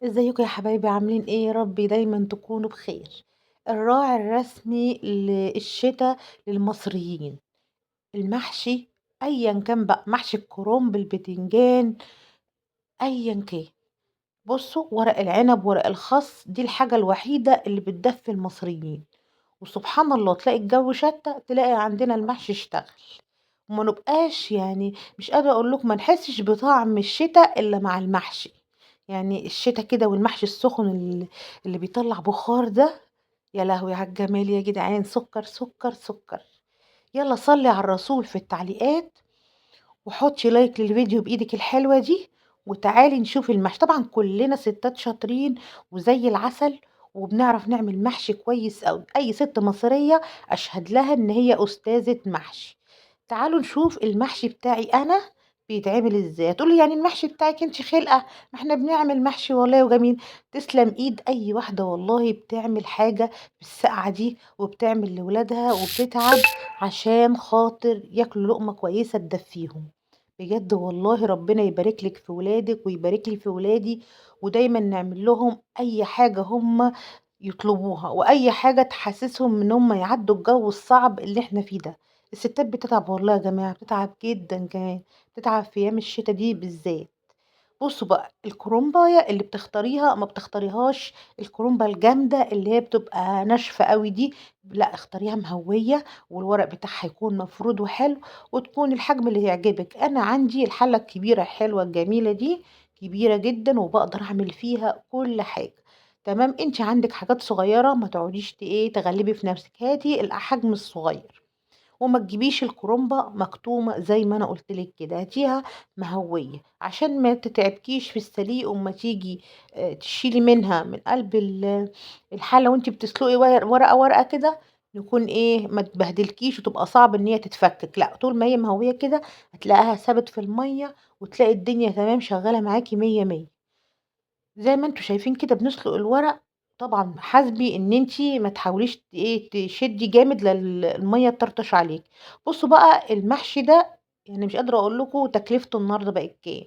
ازيكم يا حبايبي عاملين ايه؟ يا رب دايما تكونوا بخير. الراعي الرسمي للشتاء للمصريين المحشي، ايا كان بقى محشي الكرنب، البتنجان، ايا كان. بصوا، ورق العنب، ورق الخس، دي الحاجة الوحيدة اللي بتدفي المصريين. وسبحان الله تلاقي الجو شتى، تلاقي عندنا المحشي اشتغل. وما نبقاش يعني مش قادرة اقول لكم، ما نحسش بطعم الشتاء الا مع المحشي. يعني الشتاء كده والمحشي السخن اللي بيطلع بخار ده، يا لهوي على الجمال يا جدعان، سكر سكر سكر. يلا صلي على الرسول في التعليقات، وحطي لايك للفيديو بإيدك الحلوة دي، وتعالي نشوف المحشي. طبعا كلنا ستات شاطرين وزي العسل، وبنعرف نعمل محشي كويس أوي. أي ست مصرية أشهد لها إن هي أستاذة محشي. تعالوا نشوف المحشي بتاعي أنا بيتعمل ازاي. هتقولي يعني المحشي بتاعك انت خلقة، ما احنا بنعمل محشي والله وجميل. تسلم ايد اي واحدة والله بتعمل حاجة بالسقعة دي، وبتعمل لولادها وبتتعب عشان خاطر ياكلوا لقمة كويسة تدفيهم. بجد والله ربنا يبارك لك في ولادك ويبارك لي في ولادي، ودايما نعمل لهم اي حاجة هم يطلبوها، واي حاجة تحسسهم ان هم يعدوا الجو الصعب اللي احنا فيه ده. الستات بتتعب والله يا جماعة، بتتعب جدا كمان، بتتعب في ايام الشتا دي بالذات. بصوا بقى، الكرومبايه اللي بتختاريها ما بتختاريهاش الكرومبا الجامده اللي هي بتبقى ناشفه قوي دي. لا، اختاريها مهويه، والورق بتاعها يكون مفرود وحلو، وتكون الحجم اللي يعجبك. انا عندي الحله الكبيره الحلوه الجميله دي، كبيره جدا وبقدر اعمل فيها كل حاجه. تمام. انت عندك حاجات صغيره، ما تقعديش تغلبي في نفسك، هاتي الحجم الصغير. وما تجيبيش الكرومبة مكتومة زي ما انا قلت لك كده، هاتيها مهوية عشان ما تتعبكيش في السليق. وما تيجي تشيلي منها من قلب الحلة وانتي بتسلقي ورقة ورقة كده، يكون ايه، ما تبهدلكيش وتبقى صعب ان هي تتفكك. لا، طول ما هي مهوية كده هتلاقيها ثابت في المية، وتلاقي الدنيا تمام شغالة معاكي مية مية. زي ما انتم شايفين كده بنسلق الورق. طبعا حاسبي ان انتي ما تحاوليش تشدي جامد الميه تطرطش عليك. بصوا بقى المحشي ده، يعني مش قادره اقول لكم تكلفته النهارده بقت كام.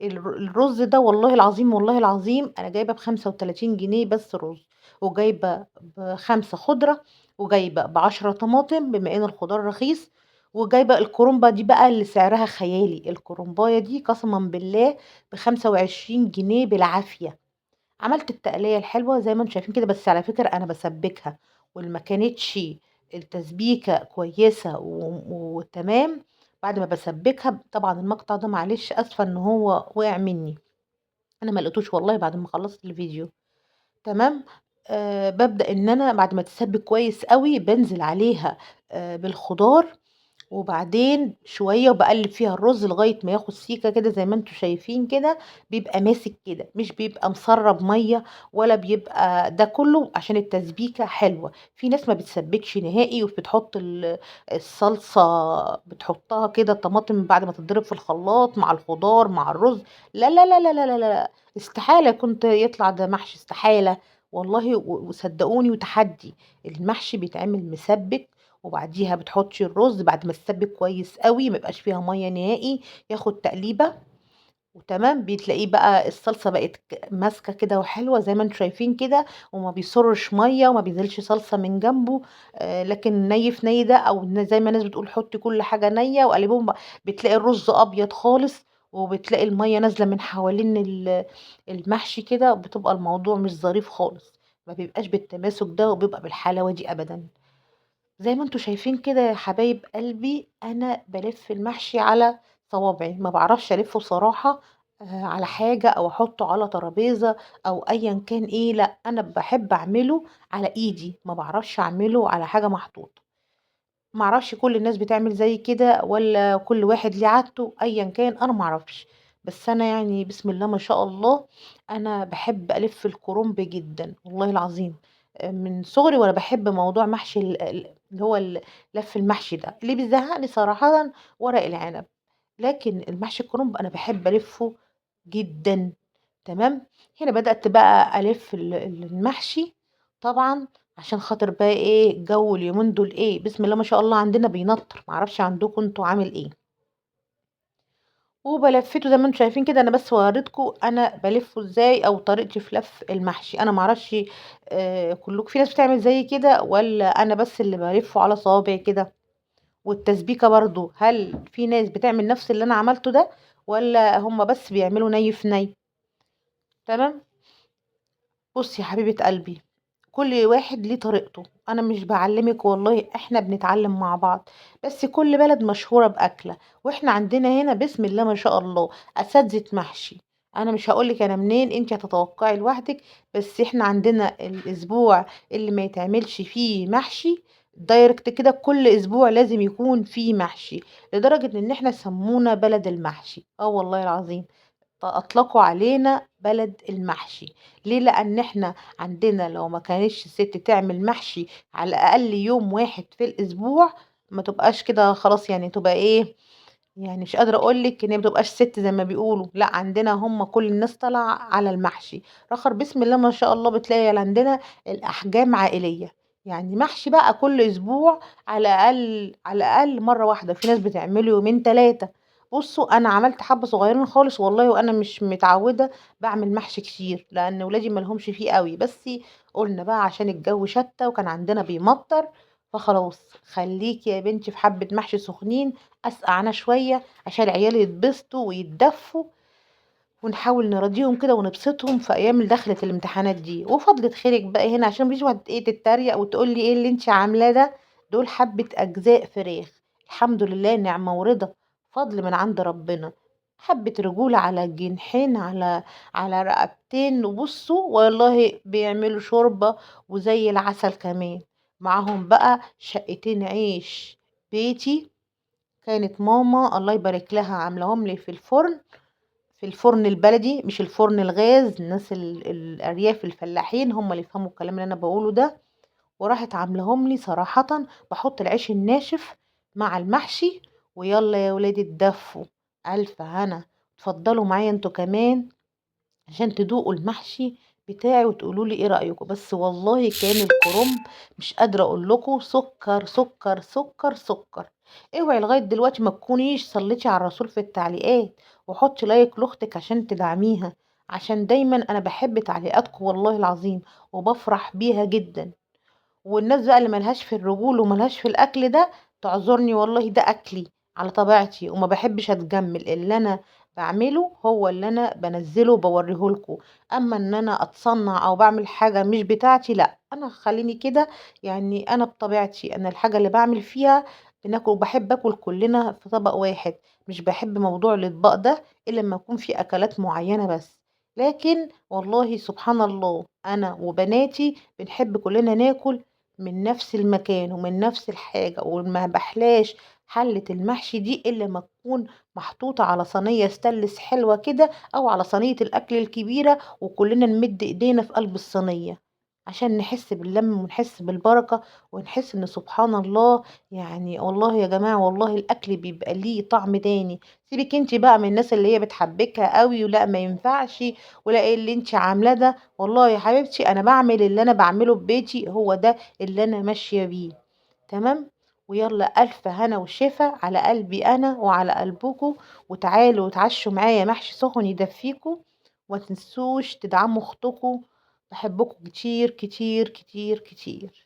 الرز ده والله العظيم والله العظيم انا جايبه ب35 جنيه بس رز، وجايبه ب5 خضره، وجايبه ب10 طماطم بما ان الخضار رخيص، وجايبه الكرنبه دي بقى اللي سعرها خيالي. الكرنبايه دي قسما بالله ب25 جنيه بالعافيه. عملت التقلية الحلوة زي ما انتم شايفين كده، بس على فكرة انا بسبكها، واللي ما كانتش التسبيكة كويسة وتمام بعد ما بسبكها. طبعا المقطع ده معلش اسفة ان هو وقع مني، انا ما لقيتوش والله بعد ما خلصت الفيديو. تمام. ببدأ ان انا بعد ما تسبك كويس قوي بنزل عليها بالخضار، وبعدين شوية وبقلب فيها الرز لغاية ما ياخد سيكة كده زي ما انتم شايفين كده. بيبقى ماسك كده، مش بيبقى مسرب مية، ولا بيبقى ده كله عشان التسبيكة حلوة. في ناس ما بتسبكش نهائي وبتحط الصلصة، بتحطها كده الطماطم بعد ما تتضرب في الخلاط مع الخضار مع الرز. لا لا لا لا لا لا لا، استحالة كنت يطلع ده محشي، استحالة والله. وصدقوني وتحدي، المحشي بيتعمل مسبك، وبعديها بتحطي الرز بعد ما تسبك كويس قوي ما يبقاش فيها ميه نهائي، ياخد تقليبه وتمام. بتلاقيه بقى الصلصه بقت ماسكه كده وحلوه زي ما انتم شايفين كده، وما بيصرش ميه وما بينزلش صلصه من جنبه. لكن ني في ني ده، او زي ما الناس بتقول حطي كل حاجه نيه وقلبهم بقى، بتلاقي الرز ابيض خالص، وبتلاقي الميه نازله من حوالين المحشي كده، بتبقى الموضوع مش ظريف خالص. ما بيبقاش بالتماسك ده وبيبقى بالحلاوه دي ابدا. زي ما انتم شايفين كده يا حبايب قلبي، انا بلف المحشي على صوابعي، ما بعرفش الفه بصراحة على حاجة او احطه على ترابيزة او ايا كان ايه. لا، انا بحب اعمله على ايدي، ما بعرفش اعمله على حاجة محطوطة. ما اعرفش كل الناس بتعمل زي كده ولا كل واحد ليه عادته، ايا كان انا ما اعرفش. بس انا يعني بسم الله ما شاء الله، انا بحب الف الكرنب جدا والله العظيم. من صغري وانا بحب موضوع محشي اللي هو لف المحشي ده. اللي بيزهقني صراحة ورق العنب، لكن المحشي الكرنب انا بحب الفه جدا. تمام. هنا بدأت بقى ألف المحشي. طبعا عشان خاطر بقى ايه الجو اليومين دول، ايه بسم الله ما شاء الله عندنا بينطر، معرفش عندكم انتوا عامل ايه. وبالفّته زي ما أنتم شايفين كده، أنا بس وريتكم أنا بالفّه إزاي أو طريقتي في لَف المحشي. أنا ما أعرفش كلّكم في ناس بتعمل زيي كده والّا أنا بس اللي بالفّه على صوابعي كده؟ والتسبيكة برضه، هل في ناس بتعمل نفس اللي أنا عملته ده والّا هُم بس بيعملوا ني في ني؟ تمام؟ بُصّي يا حبيبة قلبي، كل واحد ليه طريقته، أنا مش باعلّمِك والله، إحنا بنتعلّم مع بعض، بس كل بلد مشهورة بأكلة، وإحنا عندنا هنا بسم الله ما شاء الله أساتذة محشي. أنا مش هاقول لِك أنا منين، أنتِ هتتوقعي لوحدِك، بس إحنا عندنا الأسبوع اللي ما يتعملش فيه محشي direct كده كل أسبوع لازم يكون فيه محشي، لدرجة إن إحنا سمّونا بلد المحشي، آه والله العظيم. أطلقوا علينا بلد المحشي. ليه؟ لأن إحنا عندنا لو ما كانتش الست تعمل محشي على الأقل يوم واحد في الأسبوع ما تبقاش كده خلاص، يعني تبقى إيه، يعني مش قادرة أقول لِك إن هي ما بتبقاش ست زي ما بيقولوا، لأ عندنا هم كل الناس طالعة على المحشي، رخر بسم الله ما شاء الله بتلاقي عندنا الأحجام عائلية، يعني محشي بقى كل أسبوع على الأقل مرة واحدة، في ناس بتعمله يومين 3. بُصّوا أنا عملت حبة صغيرين خالص والله وأنا مش متعودة باعمل محشي كتير، لأن ولادي ما لهمش فيه أوي، بس قُلنا بقى عشان الجو شتا وكان عندنا بيمطر، فخلاص خلّيكِ يا بنتي في حبة محشي سخنين أسقعنا شوية عشان العيال يتبسطوا ويتدفوا، ونحاول نراضيهم كده ونبسطهم في أيام دخلة الامتحانات دي، وفضلة خيرِك بقى هنا عشان ما فيش واحدة إيه تتريق وتقول لي إيه اللي أنتِ عاملاه ده، دول حبة أجزاء فراخ، الحمد لله نعمة ورضا، فضل من عند ربنا، حبة رجولة على جنحين على رقبتين، وبصوا والله بيعملوا شوربة وزي العسل كمان، معاهم بقى شقتين عيش بيتي كانت ماما الله يبارك لها عاملاهم لي في الفرن البلدي مش الفرن الغاز، الناس الأرياف الفلاحين هم اللي يفهموا الكلام اللي أنا باقوله ده، وراحت عاملاهم لي صراحةً باحط العيش الناشف مع المحشي ويالّا يا ولادي اتدفوا، ألف هنا، اتفضلوا معايا أنتم كمان عشان تدوقوا المحشي بتاعي وتقولوا لي إيه رأيكم، بس والله كان الكرنب مش قادرة أقول لكم سكر، سكر، سكر، سكر. اوعي لغاية دلوقتي ما تكونيش صليتِ على الرسول في التعليقات، وحطي لايك لأختِك عشان تدعميها، عشان دايمًا أنا باحب تعليقاتكم والله العظيم، وبافرح بيها جدًا. والناس بقى اللي ما لهاش في الرجول وما لهاش في الأكل ده، تعذرني والله ده أكلي على طبيعتي، وما باحبش أتجمل، اللي أنا باعمله هو اللي أنا بانزّله وباوريه لكم، أمّا إن أنا أتصنّع أو باعمل حاجة مش بتاعتي لأ، أنا خلّيني كده يعني أنا بطبيعتي، أنا الحاجة اللي باعمل فيها بناكل وباحب آكل كلّنا في طبق واحد، مش باحب موضوع الأطباق ده إلا لمّا يكون في أكلات معيّنة بس، لكن والله سبحان الله أنا وبناتي بنحب كلّنا ناكل من نفس المكان ومن نفس الحاجة، وما باحلاش حلة المحشي دي إلا لمّا تكون محطوطة على صينية stainless حلوة كده، أو على صينية الأكل الكبيرة، وكلنا نمد إيدينا في قلب الصينية، عشان نحس باللمة ونحس بالبركة، ونحس إن سبحان الله يعني والله يا جماعة والله الأكل بيبقى ليه طعم تاني، سيبِك أنتِ بقى من الناس اللي هي بتحبّكها أوي ولأ ما ينفعش، ولأ إيه اللي أنتِ عاملاه ده، والله يا حبيبتي أنا باعمل اللي أنا باعمله في بيتي هو ده اللي أنا ماشية بيه، تمام، ويالّا ألف هنا وشفا على قلبي أنا وعلى قلبكم، وتعالوا اتعشوا معايا محشي سُخن يدفّيكم، وما تنسوش تدعموا أختكم، باحبكم كتير، كتير، كتير، كتير.